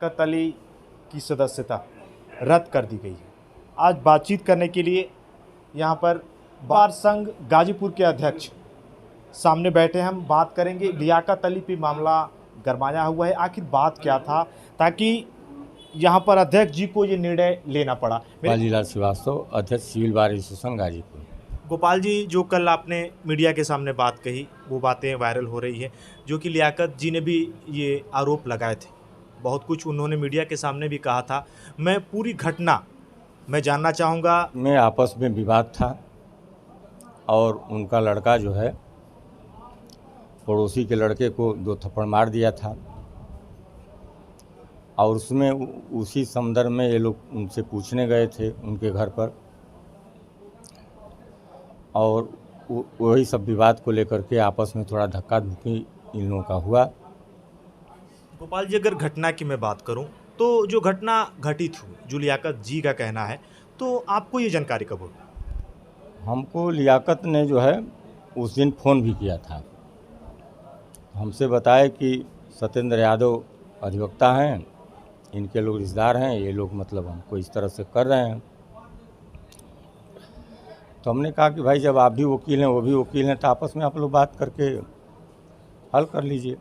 लियाकत अली की सदस्यता रद्द कर दी गई है। आज बातचीत करने के लिए यहाँ पर बार संघ गाजीपुर के अध्यक्ष सामने बैठे हैं। हम बात करेंगे लियाकत अली पे मामला गरमाया हुआ है, आखिर बात क्या था ताकि यहाँ पर अध्यक्ष जी को ये निर्णय लेना पड़ा। बाजीलाल श्रीवास्तव, अध्यक्ष civil bar association Ghazipur. Gopal ji, जो कल आपने मीडिया के सामने बात कही वो बातें वायरल हो रही है, जो कि लियाकत जी ने भी ये आरोप लगाए थे। बहुत कुछ उन्होंने मीडिया के सामने भी कहा था। मैं पूरी घटना मैं जानना चाहूँगा। में आपस में विवाद था और उनका लड़का जो है पड़ोसी के लड़के को 2 थप्पड़ मार दिया था और उसमें उसी संदर्भ में ये लोग उनसे पूछने गए थे उनके घर पर और वही सब विवाद को लेकर के आपस में थोड़ा धक्का धुक्की इन लोगों का हुआ। गोपाल जी, अगर घटना की मैं बात करूं तो जो घटना घटित हुई, जो लियाकत जी का कहना है, तो आपको ये जानकारी कब हुई? हमको लियाकत ने जो है उस दिन फ़ोन भी किया था, हमसे बताया कि सत्येंद्र यादव अधिवक्ता हैं, इनके लोग रिश्तेदार हैं, ये लोग मतलब हमको इस तरह से कर रहे हैं। तो हमने कहा कि भाई जब आप भी वकील हैं वो भी वकील हैं तो आपस में आप लोग बात करके हल कर लीजिए।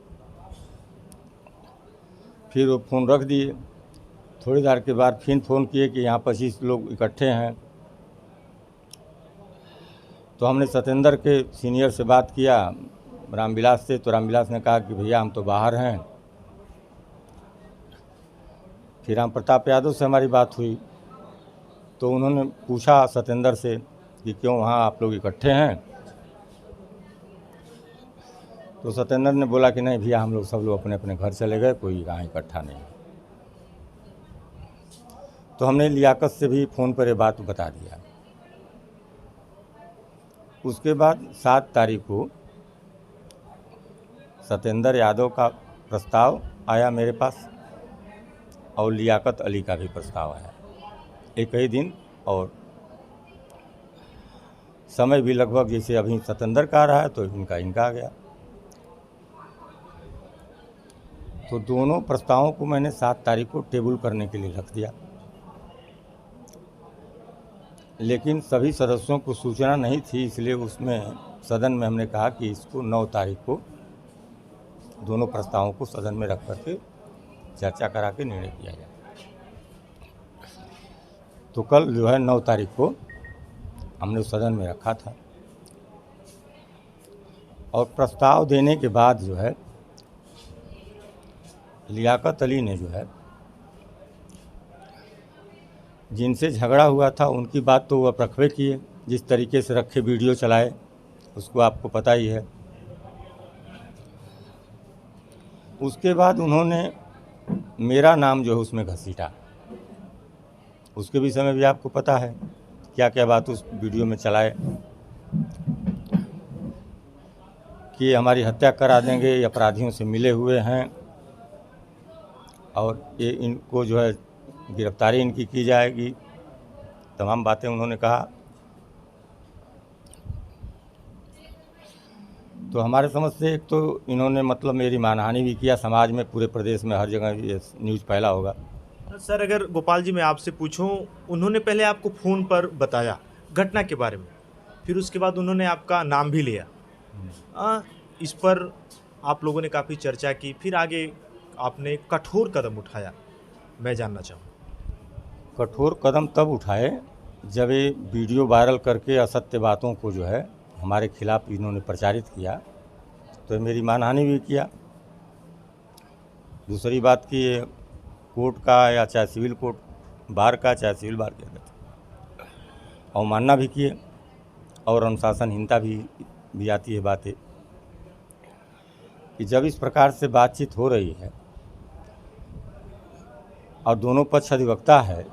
फिर वो फ़ोन रख दिए। थोड़ी देर के बाद फिर फ़ोन किए कि यहाँ 25 लोग इकट्ठे हैं। तो हमने सत्येंद्र के सीनियर से बात किया, रामविलास से, तो रामविलास ने कहा कि भैया हम तो बाहर हैं। फिर राम प्रताप यादव से हमारी बात हुई तो उन्होंने पूछा सत्येंद्र से कि क्यों वहाँ आप लोग इकट्ठे हैं। तो सत्येंद्र ने बोला कि नहीं भैया हम लोग सब लोग अपने अपने घर चले गए, कोई यहाँ इकट्ठा नहीं। तो हमने लियाकत से भी फ़ोन पर ये बात बता दिया। उसके बाद 7 तारीख को सत्येंद्र यादव का प्रस्ताव आया मेरे पास और लियाकत अली का भी प्रस्ताव आया एक ही दिन, और समय भी लगभग जैसे अभी सत्येंद्र का आ रहा है तो इनका आ गया। तो दोनों प्रस्तावों को मैंने 7 तारीख को टेबल करने के लिए रख दिया, लेकिन सभी सदस्यों को सूचना नहीं थी, इसलिए उसमें सदन में हमने कहा कि इसको 9 तारीख को दोनों प्रस्तावों को सदन में रख करके चर्चा करा के निर्णय किया जाए। तो कल जो है 9 तारीख को हमने सदन में रखा था और प्रस्ताव देने के बाद जो है लियाकत अली ने जो है जिनसे झगड़ा हुआ था उनकी बात तो वह रखबे किए, जिस तरीके से रखे वीडियो चलाए उसको आपको पता ही है। उसके बाद उन्होंने मेरा नाम जो है उसमें घसीटा, उसके विषय में भी आपको पता है क्या क्या बात उस वीडियो में चलाए कि हमारी हत्या करा देंगे, ये अपराधियों से मिले हुए हैं और ये इनको जो है गिरफ्तारी इनकी की जाएगी, तमाम बातें उन्होंने कहा। तो हमारे समझ से एक तो इन्होंने मतलब मेरी मानहानि भी किया, समाज में पूरे प्रदेश में हर जगह ये न्यूज़ फैला होगा। सर, अगर गोपाल जी मैं आपसे पूछूं, उन्होंने पहले आपको फ़ोन पर बताया घटना के बारे में, फिर उसके बाद उन्होंने आपका नाम भी लिया। इस पर आप लोगों ने काफ़ी चर्चा की, फिर आगे आपने कठोर कदम उठाया। मैं जानना चाहूँ। कठोर कदम तब उठाए जब ये वीडियो वायरल करके असत्य बातों को जो है हमारे खिलाफ इन्होंने प्रचारित किया, तो मेरी मानहानि भी किया। दूसरी बात कि ये कोर्ट का या चाहे सिविल कोर्ट बार का चाहे सिविल बार के अवमानना भी किए और अनुशासनहीनता भी आती है बातें कि जब इस प्रकार से बातचीत हो रही है और दोनों पक्ष अधिवक्ता है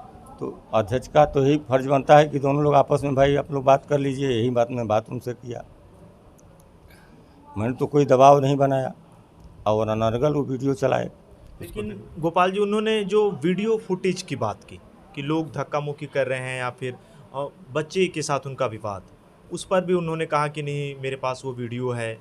तो अध्यक्ष का तो यही फर्ज बनता है कि दोनों लोग आपस में भाई आप लोग बात कर लीजिए। यही बात मैं बात उनसे किया, मैंने तो कोई दबाव नहीं बनाया और अनर्गल वो वीडियो चलाए। लेकिन गोपाल जी, उन्होंने जो वीडियो फुटेज की बात की कि लोग धक्का मुक्की कर रहे हैं या फिर बच्चे के साथ उनका विवाद, उस पर भी उन्होंने कहा कि नहीं मेरे पास वो वीडियो है,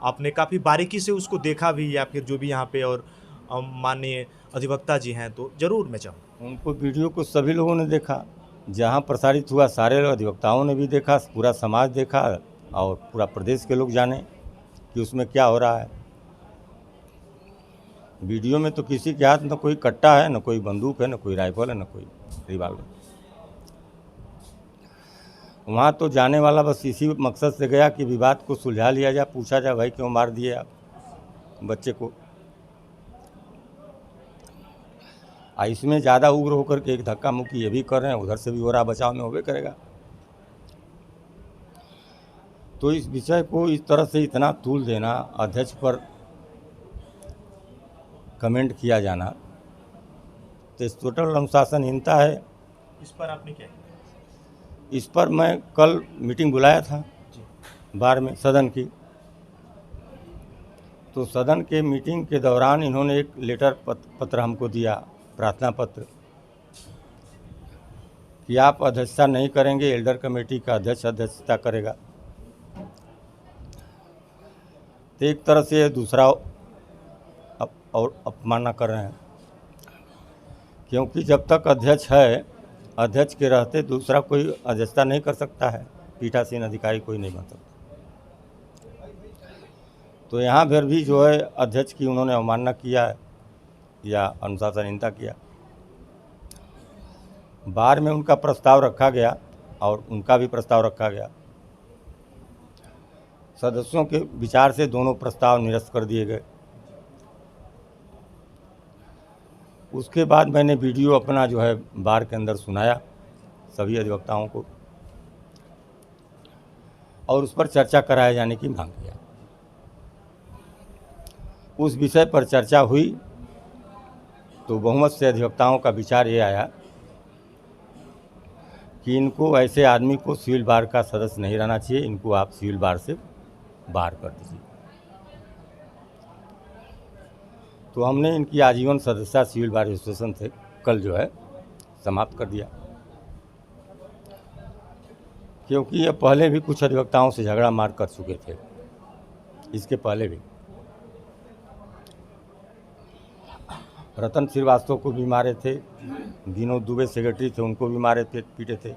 आपने काफ़ी बारीकी से उसको देखा भी या फिर जो भी यहाँ पे और माननीय अधिवक्ता जी हैं, तो ज़रूर मैं चाहूँ। उनको वीडियो को सभी लोगों ने देखा, जहाँ प्रसारित हुआ सारे अधिवक्ताओं ने भी देखा, पूरा समाज देखा और पूरा प्रदेश के लोग जाने कि उसमें क्या हो रहा है। वीडियो में तो किसी के हाथ न कोई कट्टा है, न कोई बंदूक है, न कोई राइफल है, न कोई रिवॉल्वर। वहाँ तो जाने वाला बस इसी मकसद से गया कि विवाद को सुलझा लिया जाए, पूछा जाए भाई क्यों मार दिए आप बच्चे को। इसमें ज़्यादा उग्र होकर के एक धक्का मुक्की ये भी कर रहे हैं, उधर से भी हो रहा, बचाव में होबे करेगा। तो इस विषय को इस तरह से इतना तूल देना, अध्यक्ष पर कमेंट किया जाना, तो इस टोटल अनुशासनहीनता है। इस पर आपने क्या किया? इस पर मैं कल मीटिंग बुलाया था बार में सदन की, तो सदन के मीटिंग के दौरान इन्होंने एक लेटर पत्र हमको दिया, प्रार्थना पत्र, कि आप अध्यक्षता नहीं करेंगे, एल्डर कमेटी का अध्यक्ष अध्यक्षता करेगा। तो एक तरह से दूसरा और अपमानना कर रहे हैं, क्योंकि जब तक अध्यक्ष है, अध्यक्ष के रहते दूसरा कोई अध्यक्षता नहीं कर सकता है, पीठासीन अधिकारी कोई नहीं बन सकता। तो यहाँ पर भी जो है अध्यक्ष की उन्होंने अवमानना किया है या अनुशासनहीनता किया। बार में उनका प्रस्ताव रखा गया और उनका भी प्रस्ताव रखा गया। सदस्यों के विचार से दोनों प्रस्ताव निरस्त कर दिए गए। उसके बाद मैंने वीडियो अपना जो है बार के अंदर सुनाया सभी अधिवक्ताओं को और उस पर चर्चा कराए जाने की मांग किया। उस विषय पर चर्चा हुई तो बहुमत से अधिवक्ताओं का विचार ये आया कि इनको ऐसे आदमी को सिविल बार का सदस्य नहीं रहना चाहिए, इनको आप सिविल बार से बाहर कर दीजिए। तो हमने इनकी आजीवन सदस्यता सिविल बार एसोसिएशन से कल जो है समाप्त कर दिया, क्योंकि ये पहले भी कुछ अधिवक्ताओं से झगड़ा मार कर चुके थे, इसके पहले भी। रतन श्रीवास्तव को भी मारे थे, विनोद दुबे सेक्रेटरी थे, उनको भी मारे थे, पीटे थे।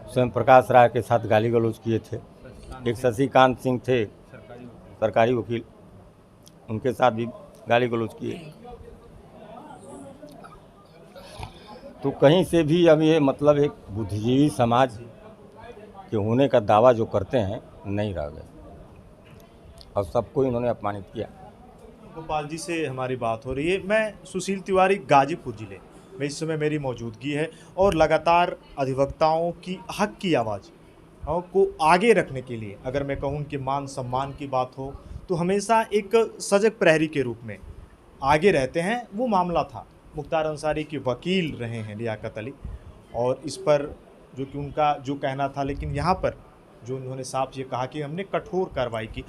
स्वयं प्रकाश राय के साथ गाली गलौज किए थे। एक शशिकांत सिंह थे सरकारी वकील, उनके साथ भी गाली गलौज किए। तो कहीं से भी अब ये मतलब एक बुद्धिजीवी समाज के होने का दावा जो करते हैं नहीं रह गए और सबको इन्होंने अपमानित किया। गोपाल जी से हमारी बात हो रही है। मैं सुशील तिवारी, गाजीपुर जिले में इस समय मेरी मौजूदगी है और लगातार अधिवक्ताओं की हक की आवाज़ को आगे रखने के लिए, अगर मैं कहूँ कि मान सम्मान की बात हो, तो हमेशा एक सजग प्रहरी के रूप में आगे रहते हैं। वो मामला था मुख्तार अंसारी के वकील रहे हैं लियाकत अली, और इस पर जो कि उनका जो कहना था, लेकिन यहाँ पर जो उन्होंने साफ ये कहा कि हमने कठोर कार्रवाई की।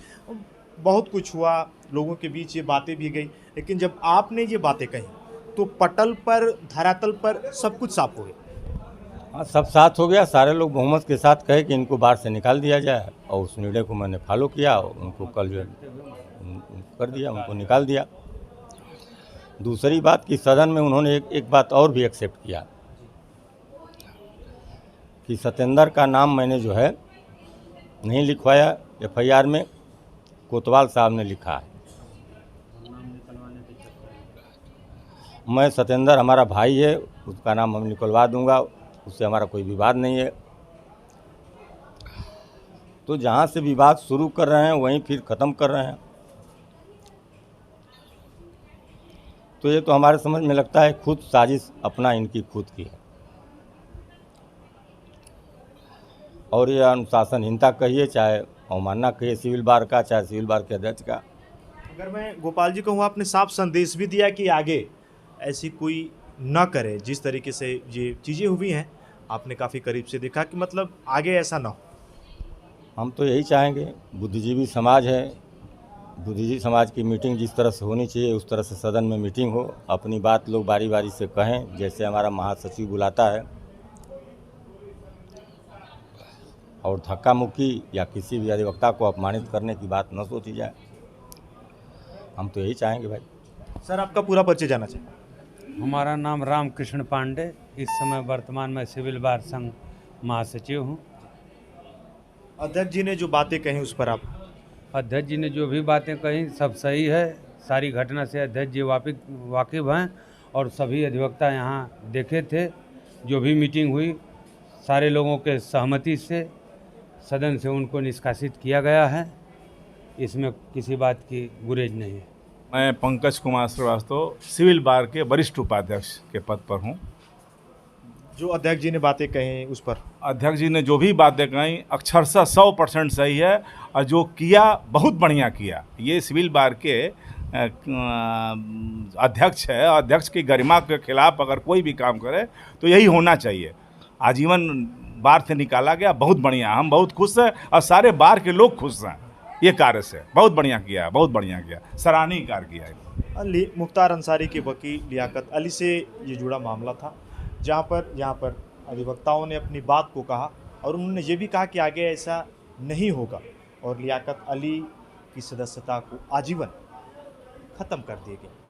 बहुत कुछ हुआ, लोगों के बीच ये बातें भी गई, लेकिन जब आपने ये बातें कही तो पटल पर, धरातल पर सब कुछ साफ हो गया। हाँ, सब साथ हो गया। सारे लोग बहुमत के साथ कहे कि इनको बाहर से निकाल दिया जाए और उस निर्णय को मैंने फॉलो किया और उनको कल जो कर दिया, उनको निकाल दिया। दूसरी बात कि सदन में उन्होंने एक बात और भी एक्सेप्ट किया कि सत्येंद्र का नाम मैंने जो है नहीं लिखवाया FIR में, कोतवाल साहब ने लिखा है। मैं सत्येंद्र हमारा भाई है, उसका नाम हम निकलवा दूंगा, उससे हमारा कोई विवाद नहीं है। तो जहाँ से विवाद शुरू कर रहे हैं वहीं फिर ख़त्म कर रहे हैं। तो ये तो हमारे समझ में लगता है खुद साजिश अपना इनकी खुद की है, और ये अनुशासनहीनता कहिए, चाहे अवमानना कहिए सिविल बार का, चाहे सिविल बार के अध्यक्ष का। अगर मैं गोपाल जी कहूँ, आपने साफ संदेश भी दिया कि आगे ऐसी कोई न करे। जिस तरीके से ये चीज़ें हुई हैं, आपने काफ़ी करीब से देखा कि मतलब आगे ऐसा ना हो। हम तो यही चाहेंगे, बुद्धिजीवी समाज है, बुद्धिजीवी समाज की मीटिंग जिस तरह से होनी चाहिए उस तरह से सदन में मीटिंग हो, अपनी बात लोग बारी बारी से कहें, जैसे हमारा महासचिव बुलाता है, और धक्का मुक्की या किसी भी अधिवक्ता को अपमानित करने की बात न सोची जाए। हम तो यही चाहेंगे भाई। सर आपका पूरा परिचय जानना चाहिए। हमारा नाम रामकृष्ण पांडे, इस समय वर्तमान में सिविल बार संघ महासचिव हूँ। अध्यक्ष जी ने जो बातें कही उस पर आप। अध्यक्ष जी ने जो भी बातें कही सब सही है, सारी घटना से अध्यक्ष जी वाकिफ हैं और सभी अधिवक्ता यहाँ देखे थे। जो भी मीटिंग हुई सारे लोगों के सहमति से सदन से उनको निष्कासित किया गया है, इसमें किसी बात की गुरेज नहीं है। मैं पंकज कुमार श्रीवास्तव सिविल बार के वरिष्ठ उपाध्यक्ष के पद पर हूँ। जो अध्यक्ष जी ने बातें कही उस पर। अध्यक्ष जी ने जो भी बातें कही अक्षरशः 100% सही है और जो किया बहुत बढ़िया किया। ये सिविल बार के अध्यक्ष है, अध्यक्ष की गरिमा के खिलाफ अगर कोई भी काम करे तो यही होना चाहिए। आजीवन बार से निकाला गया, बहुत बढ़िया, हम बहुत खुश हैं और सारे बार के लोग खुश हैं ये कार्य से। बहुत बढ़िया किया, बहुत बढ़िया किया, सराहनीय कार्य किया है। मुख्तार अंसारी के वकील लियाकत अली से ये जुड़ा मामला था, जहाँ पर अधिवक्ताओं ने अपनी बात को कहा और उन्होंने ये भी कहा कि आगे ऐसा नहीं होगा और लियाकत अली की सदस्यता को आजीवन ख़त्म कर दिए गए।